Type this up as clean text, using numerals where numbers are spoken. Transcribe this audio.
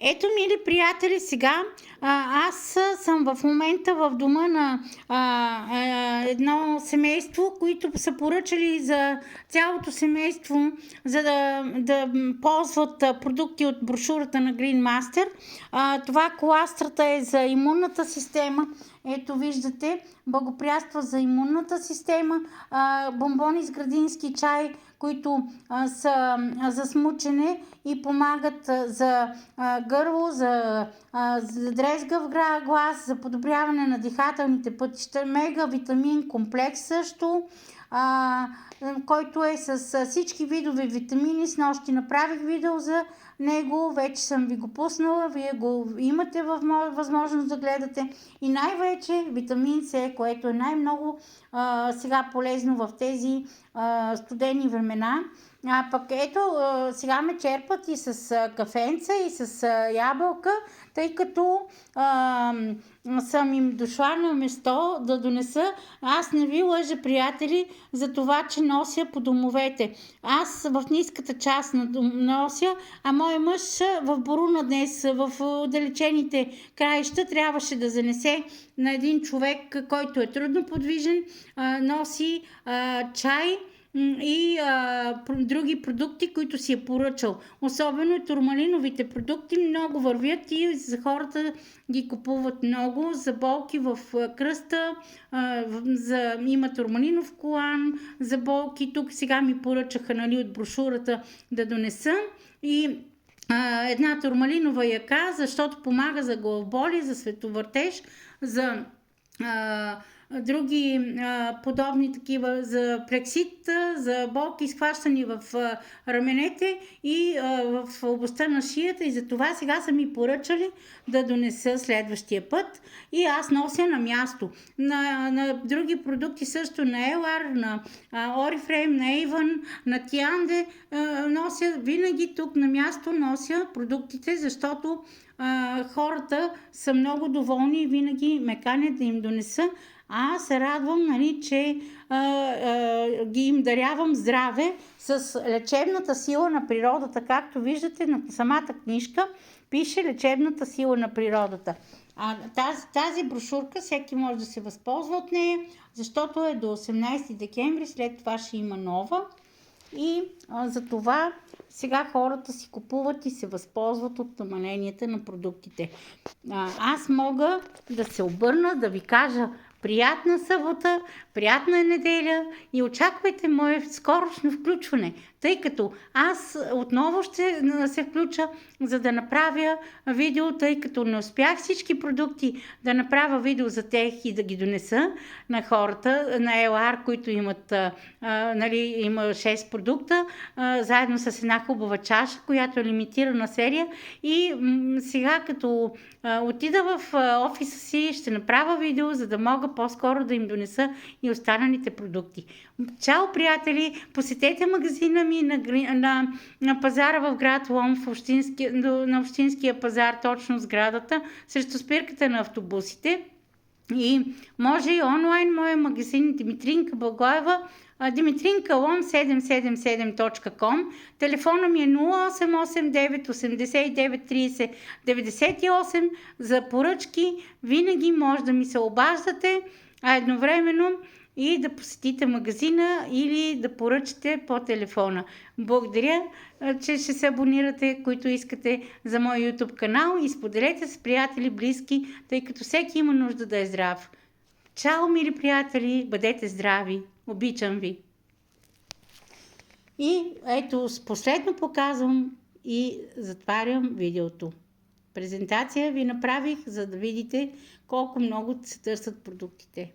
Ето, мили приятели, сега аз съм в момента в дома на едно семейство, които са поръчали за цялото семейство, за да ползват продукти от брошурата на Green Master. Това коластрата е за имунната система. Ето виждате, благоприятства за имунната система, бомбони с градински чай, които са за смучене и помагат за гърло, за дрезгав глас, за подобряване на дихателните пътища. Мега витамин комплекс също, който е с всички видове витамини. Снощи направих видео за него, вече съм ви го пуснала, вие го имате възможност да гледате. И най-вече витамин С, което е най-много сега полезно в тези студени времена. Пък ето, сега ме черпат и с кафенца, и с ябълка, тъй като съм им дошла на место да донеса. Аз не ви лъжа, приятели, за това, че нося по домовете. Аз в ниската част нося, а мой мъж в Боруна днес, в отдалечените краища, трябваше да занесе на един човек, който е трудно подвижен, носи чай и други продукти, които си е поръчал. Особено турмалиновите продукти много вървят и за хората ги купуват много. За болки в кръста, има турмалинов колан, за болки. Тук сега ми поръчаха от брошурата да донеса. И една турмалинова яка, защото помага за главоболие, за световъртеж, за други подобни такива, за плексит, за болки, изхващани в раменете и в областта на шията, и за това сега са ми поръчали да донеса следващия път и аз нося на място. На други продукти също, на Елар, на Oriflame, на Avon, на Тианде, нося винаги тук на място, нося продуктите, защото хората са много доволни и винаги ме канят да им донеса. Аз се радвам, че ги им дарявам здраве с лечебната сила на природата. Както виждате на самата книжка, пише лечебната сила на природата. Тази брошурка всеки може да се възползва от нея, защото е до 18 декември, след това ще има нова. И за това сега хората си купуват и се възползват от намаленията на продуктите. Аз мога да се обърна, да ви кажа приятна събота, приятна неделя и очаквайте мое скорошно включване, тъй като аз отново ще се включа, за да направя видео, тъй като не успях всички продукти да направя видео за тях и да ги донеса на хората, на LR, които имат, има 6 продукта, заедно с една хубава чаша, която е лимитирана серия. И сега, като отида в офиса си, ще направя видео, за да мога по-скоро да им донеса и останалите продукти. Чао, приятели! Посетете магазина ми на пазара в град Лом, на общинския пазар, точно сградата, срещу спирката на автобусите. И може и онлайн моя магазин Димитринка Благоева, dimitrinkалом777.com. Телефона ми е 0889 89 30 98. За поръчки винаги може да ми се обаждате, а едновременно и да посетите магазина или да поръчате по телефона. Благодаря, че ще се абонирате, които искате, за мой YouTube канал, и споделете с приятели, близки, тъй като всеки има нужда да е здрав. Чао, мили приятели, бъдете здрави, обичам ви. И ето, последно показвам и затварям видеото. Презентация ви направих, за да видите колко много се търсят продуктите.